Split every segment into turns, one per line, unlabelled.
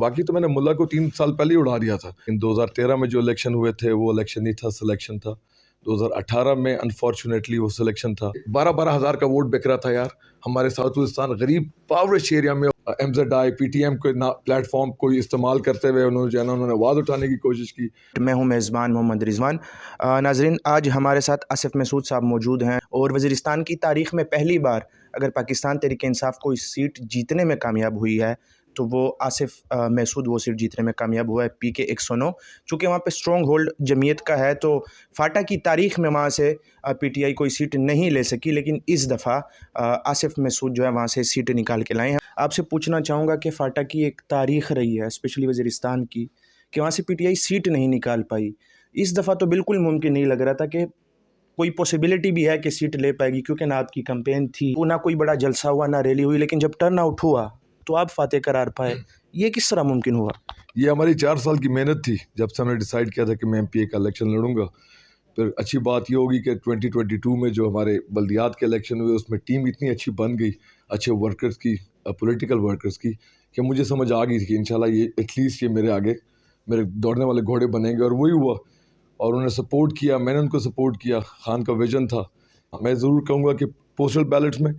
باقی تو میں نے ملا کو 3 سال پہلے ہی اڑا دیا تھا. 2013 میں جو الیکشن ہوئے تھے وہ الیکشن نہیں تھا, سلیکشن تھا. 2018 میں انفارچونیٹلی وہ سلیکشن تھا. 12 ہزار کا ووٹ بک رہا تھا یار ہمارے ساؤتھ وزستان غریب پاورش ایریا میں. ایم زیڈ آئی پی ٹی ایم کو پلیٹ فارم کو استعمال کرتے ہوئے انہوں نے آواز اٹھانے کی کوشش کی.
میں ہوں میزبان محمد رضوان. ناظرین, آج ہمارے ساتھ آصف محسود صاحب موجود ہیں اور وزیرستان کی تاریخ میں پہلی بار اگر پاکستان تحریک انصاف کوئی سیٹ جیتنے میں کامیاب ہوئی ہے تو وہ آصف محسود وہ سیٹ جیتنے میں کامیاب ہوا ہے, پی کے 109. چونکہ وہاں پہ اسٹرانگ ہولڈ جمعیت کا ہے تو فاٹا کی تاریخ میں وہاں سے پی ٹی آئی کوئی سیٹ نہیں لے سکی, لیکن اس دفعہ آصف محسود جو ہے وہاں سے سیٹ نکال کے لائے ہیں. آپ سے پوچھنا چاہوں گا کہ فاٹا کی ایک تاریخ رہی ہے اسپیشلی وزیرستان کی کہ وہاں سے پی ٹی آئی سیٹ نہیں نکال پائی. اس دفعہ تو بالکل ممکن نہیں لگ رہا تھا کہ کوئی پوسیبلٹی بھی ہے کہ سیٹ لے پائے گی, کیونکہ نہ آپ کی کمپین تھی, نہ کوئی بڑا جلسہ ہوا, نہ ریلی ہوئی, لیکن جب ٹرن آؤٹ ہوا تو آپ فاتح قرار پائے. یہ کس طرح ممکن ہوا؟
یہ ہماری 4 سال کی محنت تھی. جب سے ہم نے ڈیسائیڈ کیا تھا کہ میں ایم پی اے کا الیکشن لڑوں گا, پھر اچھی بات یہ ہوگی کہ 2022 میں جو ہمارے بلدیات کے الیکشن ہوئے اس میں ٹیم اتنی اچھی بن گئی اچھے ورکرز کی, پولیٹیکل ورکرز کی, کہ مجھے سمجھ آ گئی تھی کہ انشاءاللہ یہ ایٹ لیسٹ یہ میرے آگے میرے دوڑنے والے گھوڑے بنیں گے. اور وہی ہوا, اور انہوں نے سپورٹ کیا, میں نے ان کو سپورٹ کیا. خان کا ویژن تھا. میں ضرور کہوں گا کہ پوسٹل بیلٹس میں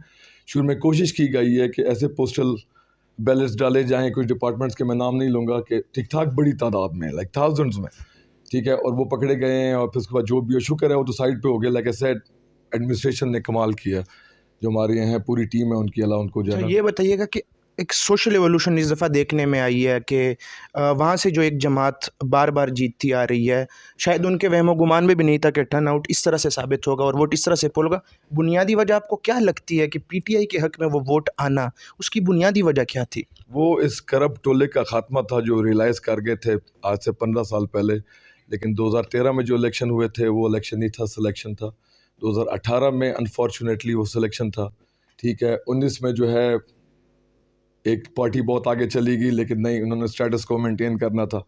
شروع میں کوشش کی گئی ہے کہ ایسے پوسٹل بیلٹس ڈالے جائیں کچھ ڈپارٹمنٹس کے, میں نام نہیں لوں گا, کہ ٹھیک ٹھاک بڑی تعداد میں لائک تھاؤزنڈز میں, ٹھیک ہے, اور وہ پکڑے گئے ہیں. اور پھر اس کے بعد جو بھی شکر ہے وہ تو سائڈ پہ ہو گیا. لائک اے سیڈ ایڈمنسٹریشن نے کمال کیا, جو ہمارے یہاں پوری ٹیم ہے ان کی, اللہ ان کو جانا.
یہ بتائیے گا کہ ایک سوشل ایوولوشن اس دفعہ دیکھنے میں آئی ہے کہ وہاں سے جو ایک جماعت بار بار جیتتی آ رہی ہے, شاید ان کے وہم و گمان میں بھی نہیں تھا کہ ٹرن آؤٹ اس طرح سے ثابت ہوگا اور ووٹ اس طرح سے پول گا. بنیادی وجہ آپ کو کیا لگتی ہے کہ پی ٹی آئی کے حق میں وہ ووٹ آنا, اس کی بنیادی وجہ کیا تھی؟
وہ اس کرپٹ ٹولے کا خاتمہ تھا جو ریلائز کر گئے تھے آج سے 15 سال پہلے. لیکن 2013 میں جو الیکشن ہوئے تھے وہ الیکشن نہیں تھا, سلیکشن تھا. 2018 میں انفارچونیٹلی وہ سلیکشن تھا, ٹھیک ہے. 19 میں جو ہے ایک پارٹی بہت آگے چلی گئی, لیکن نہیں, انہوں نے اسٹیٹس کو مینٹین کرنا تھا,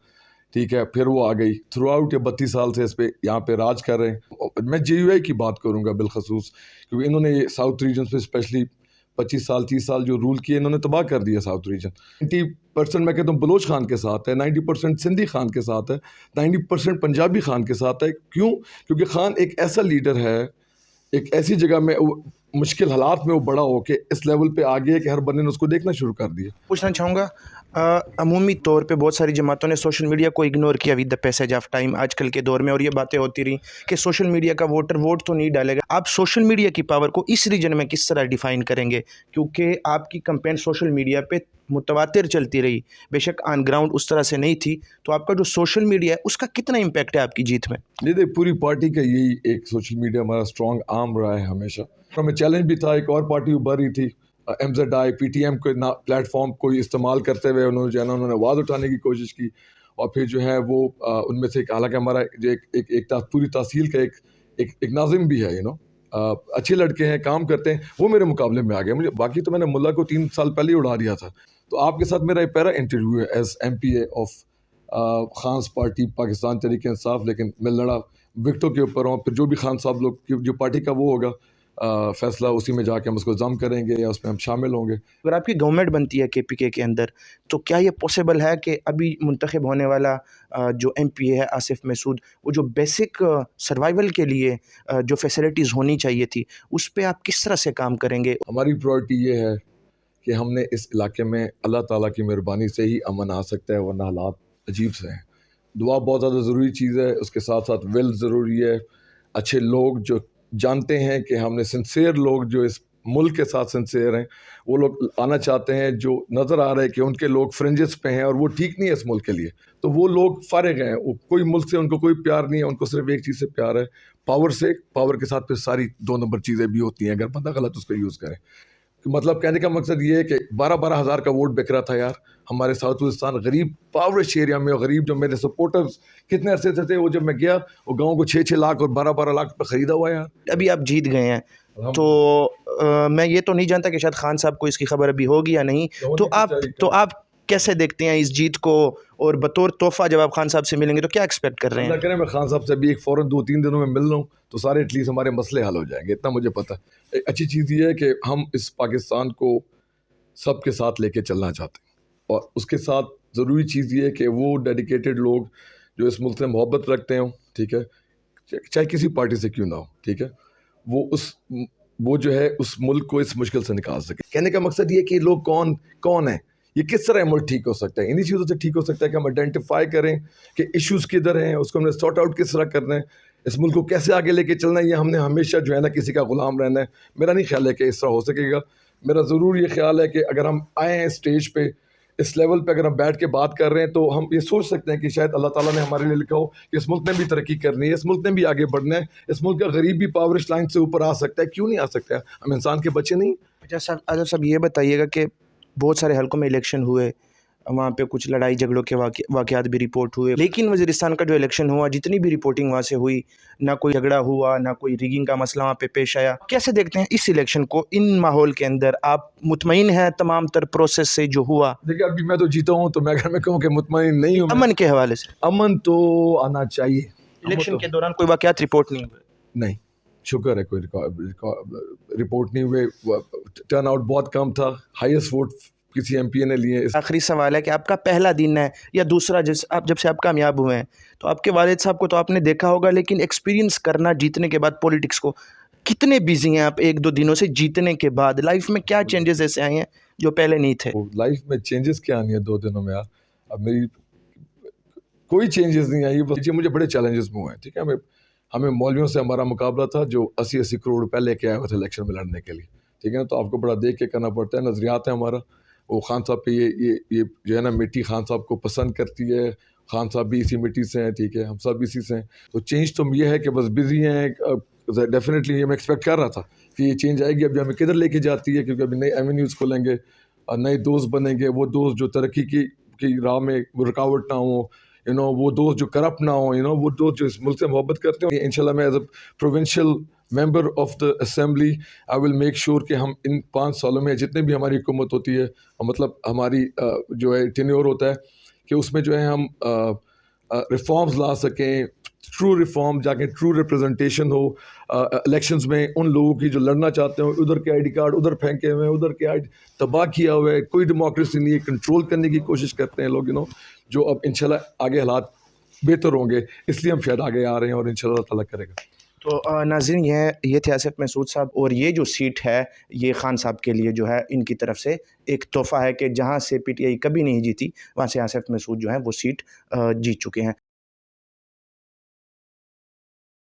ٹھیک ہے. پھر وہ آ گئی. تھرو آؤٹ یہ 32 سال سے اس پہ یہاں پہ راج کر رہے ہیں. میں جے یو آئی کی بات کروں گا بالخصوص, کیونکہ انہوں نے یہ ساؤتھ ریجنس پہ اسپیشلی 25 سال 30 سال جو رول کیے, انہوں نے تباہ کر دیا ساؤتھ ریجن. 90% میں کہتا ہوں بلوچ خان کے ساتھ ہے, 90% سندھی خان کے ساتھ ہے, 90% پنجابی خان کے ساتھ ہے. کیوں؟ کیونکہ خان ایک ایسا لیڈر ہے, ایک ایسی جگہ میں مشکل حالات میں وہ بڑا ہو کے اس لیول پہ آ گیا کہ ہر بندے نے اس کو دیکھنا شروع کر دیا.
پوچھنا چاہوں گا, عمومی طور پہ بہت ساری جماعتوں نے سوشل میڈیا کو اگنور کیا with the passage of time آج کل کے دور میں, اور یہ باتیں ہوتی رہی کہ سوشل میڈیا کا ووٹر ووٹ تو نہیں ڈالے گا. آپ سوشل میڈیا کی پاور کو اس ریجن میں کس طرح ڈیفائن کریں گے؟ کیونکہ آپ کی کمپین سوشل میڈیا پہ متواتر چلتی رہی, بے شک آن گراؤنڈ اس طرح سے نہیں تھی, تو آپ کا جو سوشل میڈیا ہے اس کا کتنا امپیکٹ ہے آپ کی جیت میں؟
نہیں دیکھ, پوری پارٹی کا یہی ایک سوشل میڈیا ہمارا اسٹرانگ آرم رہا ہے ہمیشہ. ہمیں چیلنج بھی تھا, ایک اور پارٹی ابھر رہی تھی ایم زیڈ آئی پی ٹی ایم کو پلیٹ فارم کو استعمال کرتے ہوئے انہوں نے آواز اٹھانے کی کوشش کی. اور پھر جو ہے وہ ان میں سے حالانکہ ہمارا جو ایک پوری تحصیل کا ایک ناظم بھی ہے, اچھے لڑکے ہیں, کام کرتے ہیں, وہ میرے مقابلے میں آ گئے. مجھے باقی تو میں نے ملا کو 3 سال پہلے ہی اڑا دیا تھا. تو آپ کے ساتھ میرا ایک پہلا انٹرویو ہے as M P A of Khan's party Pakistan Tehreek Insaf, لیکن میں لڑا وکٹوں کے اوپر ہوں. پھر جو بھی خان صاحب لوگ جو پارٹی کا وہ ہوگا فیصلہ, اسی میں جا کے ہم اس کو ضم کریں گے یا اس میں ہم شامل ہوں گے.
اگر آپ کی گورنمنٹ بنتی ہے کے پی کے اندر, تو کیا یہ پاسبل ہے کہ ابھی منتخب ہونے والا جو ایم پی اے ہے آصف محسود, وہ جو بیسک سروائیول کے لیے جو فیسلٹیز ہونی چاہیے تھی اس پہ آپ کس طرح سے کام کریں گے؟
ہماری پرائورٹی یہ ہے کہ ہم نے اس علاقے میں اللہ تعالیٰ کی مہربانی سے ہی امن آ سکتا ہے, ورنہ حالات عجیب سے ہیں. دعا بہت زیادہ ضروری چیز ہے, اس کے ساتھ ساتھ ول ضروری ہے. اچھے لوگ جو جانتے ہیں کہ ہم نے سنسیئر لوگ جو اس ملک کے ساتھ سنسیئر ہیں, وہ لوگ آنا چاہتے ہیں. جو نظر آ رہا ہے کہ ان کے لوگ فرنجز پہ ہیں اور وہ ٹھیک نہیں ہے اس ملک کے لیے, تو وہ لوگ فارغ ہیں. کوئی ملک سے ان کو کوئی پیار نہیں ہے, ان کو صرف ایک چیز سے پیار ہے, پاور سے. پاور کے ساتھ پھر ساری 2 نمبر چیزیں بھی ہوتی ہیں اگر بندہ غلط اس کو یوز کرے. مطلب کہنے کا مقصد یہ ہے کہ 12 ہزار کا ووٹ بک رہا تھا یار ہمارے ساؤتھ وزستان غریب پاورش ایریا میں. غریب جو میرے سپورٹرز کتنے عرصے سے تھے, وہ جب میں گیا وہ گاؤں کو 6 لاکھ اور 12 لاکھ پہ خریدا ہوا یار.
ابھی آپ جیت گئے ہیں تو میں یہ تو نہیں جانتا کہ شاید خان صاحب کو اس کی خبر ابھی ہوگی یا نہیں, تو آپ کیسے دیکھتے ہیں اس جیت کو, اور بطور تحفہ جب آپ خان صاحب سے ملیں گے تو کیا ایکسپیکٹ کر رہے ہیں؟
اللہ کرے میں خان صاحب سے بھی ایک فوراً 2-3 دنوں میں مل رہا ہوں تو سارے ایٹ لیسٹ ہمارے مسئلے حل ہو جائیں گے, اتنا مجھے پتہ ہے. ایک اچھی چیز یہ ہے کہ ہم اس پاکستان کو سب کے ساتھ لے کے چلنا چاہتے ہیں, اور اس کے ساتھ ضروری چیز یہ ہے کہ وہ ڈیڈیکیٹڈ لوگ جو اس ملک سے محبت رکھتے ہوں، ٹھیک ہے، چاہے کسی پارٹی سے کیوں نہ ہو، ٹھیک ہے، وہ جو ہے اس ملک کو اس مشکل سے نکال سکے. کہنے کا مقصد یہ کہ لوگ کون ہیں، یہ کس طرح ملک ٹھیک ہو سکتا ہے. انہی چیزوں سے ٹھیک ہو سکتا ہے کہ ہم آئیڈینٹیفائی کریں کہ ایشوز کدھر ہیں، اس کو ہم نے سارٹ آؤٹ کس طرح کرنا ہے، اس ملک کو کیسے آگے لے کے چلنا ہے. یہ ہم نے ہمیشہ جو ہے نا کسی کا غلام رہنا ہے. میرا نہیں خیال ہے کہ اس طرح ہو سکے گا. میرا ضرور یہ خیال ہے کہ اگر ہم آئے ہیں اسٹیج پہ، اس لیول پہ اگر ہم بیٹھ کے بات کر رہے ہیں، تو ہم یہ سوچ سکتے ہیں کہ شاید اللہ تعالیٰ نے ہمارے لیے لکھا ہو کہ اس ملک نے بھی ترقی کرنی ہے، اس ملک نے بھی آگے بڑھنا ہے، اس ملک کا غریب بھی پاورش لائن سے اوپر آ سکتا ہے. کیوں نہیں آ سکتا ہے؟ ہم انسان کے بچے نہیں.
اچھا اعظم صاحب یہ بتائیے گا کہ بہت سارے حلقوں میں الیکشن ہوئے، وہاں پہ کچھ لڑائی جھگڑوں کے واقعات بھی رپورٹ ہوئے، لیکن وزیرستان کا جو الیکشن ہوا، جتنی بھی رپورٹنگ وہاں سے ہوئی، نہ کوئی جھگڑا ہوا، نہ کوئی ریگنگ کا مسئلہ وہاں پہ پیش آیا. کیسے دیکھتے ہیں اس الیکشن کو ان ماحول کے اندر؟ آپ مطمئن ہیں تمام تر پروسیس سے جو ہوا؟
دیکھیے ابھی میں تو جیتا ہوں، تو میں اگر میں کہوں کہ مطمئن نہیں ہوں،
امن کے حوالے سے
امن تو آنا چاہیے.
الیکشن کے دوران کوئی واقعات رپورٹ نہیں ہوئے؟
نہیں، شکر ہے کوئی رپورٹ نہیں ہوئے. ٹرن آؤٹ بہت کم تھا، ہائیسٹ ووٹ کسی ایم پی اے نے لیے.
آخری سوال ہے کہ آپ کا پہلا دن ہے یا دوسرا، جب سے آپ کامیاب ہوئے ہیں، تو آپ کے والد صاحب کو تو آپ نے دیکھا ہوگا، لیکن ایکسپیرینس کرنا جیتنے کے بعد پولیٹکس کو، کتنے بیزی ہیں آپ 1-2 دنوں سے جیتنے کے بعد؟ لائف میں کیا چینجز ایسے آئے ہیں جو پہلے نہیں تھے؟
لائف میں چینجز کیا آنی ہے 2 دنوں میں؟ اب میری کوئی چینجز نہیں آئی. بس مجھے بڑے چیلنجز میں ہوئے ہیں، ٹھیک ہے. ہمیں مولویوں سے ہمارا مقابلہ تھا جو 80 کروڑ روپے لے کے آئے ہوئے تھے الیکشن میں لڑنے کے لیے، ٹھیک ہے. تو آپ کو بڑا دیکھ کے کرنا پڑتا ہے. نظریات ہے ہمارا، وہ خان صاحب پہ یہ جو ہے نا مٹی خان صاحب کو پسند کرتی ہے. خان صاحب بھی اسی مٹی سے ہیں، ٹھیک ہے، ہم سب اسی سے ہیں. تو چینج تو یہ ہے کہ بس بزی ہیں. ڈیفینیٹلی یہ میں ایکسپیکٹ کر رہا تھا کہ یہ چینج آئے گی. ابھی ہمیں کدھر لے کے جاتی ہے، کیونکہ ابھی نئے ایونیوز کھولیں گے اور نئے دوست بنیں گے. وہ دوست جو ترقی کی راہ میں رکاوٹ نہ ہوں، وہ دوست جو کرپٹ نہ ہوں، وہ دوست جو اس ملک سے محبت کرتے ہیں. انشاءاللہ میں as a provincial member of the assembly I will make sure کہ ہم ان 5 سالوں میں جتنے بھی ہماری حکومت ہوتی ہے، مطلب ہماری جو ہے ٹینیور ہوتا ہے، کہ اس میں جو ہے ہم ریفارمز لا سکیں، ٹرو ریفارم، جا کے ٹرو ریپرزنٹیشن ہو الیکشنز میں ان لوگوں کی جو لڑنا چاہتے ہیں. ادھر کے آئی ڈی کارڈ ادھر پھینکے ہوئے ہیں، ادھر کے تباہ کیا ہوا ہے. کوئی ڈیموکریسی نہیں ہے. کنٹرول کرنے کی کوشش کرتے ہیں لوگ، جو اب انشاءاللہ آگے حالات بہتر ہوں گے. اس لیے ہم شاید آگے آ رہے ہیں اور انشاءاللہ اللہ تعالیٰ کرے گا.
تو ناظرین، یہ تھے آصف مسعود صاحب، اور یہ جو سیٹ ہے یہ خان صاحب کے لیے جو ہے ان کی طرف سے ایک تحفہ ہے کہ جہاں سے پی ٹی آئی کبھی نہیں جیتی، وہاں سے آصف مسعود جو ہے وہ سیٹ جیت چکے ہیں.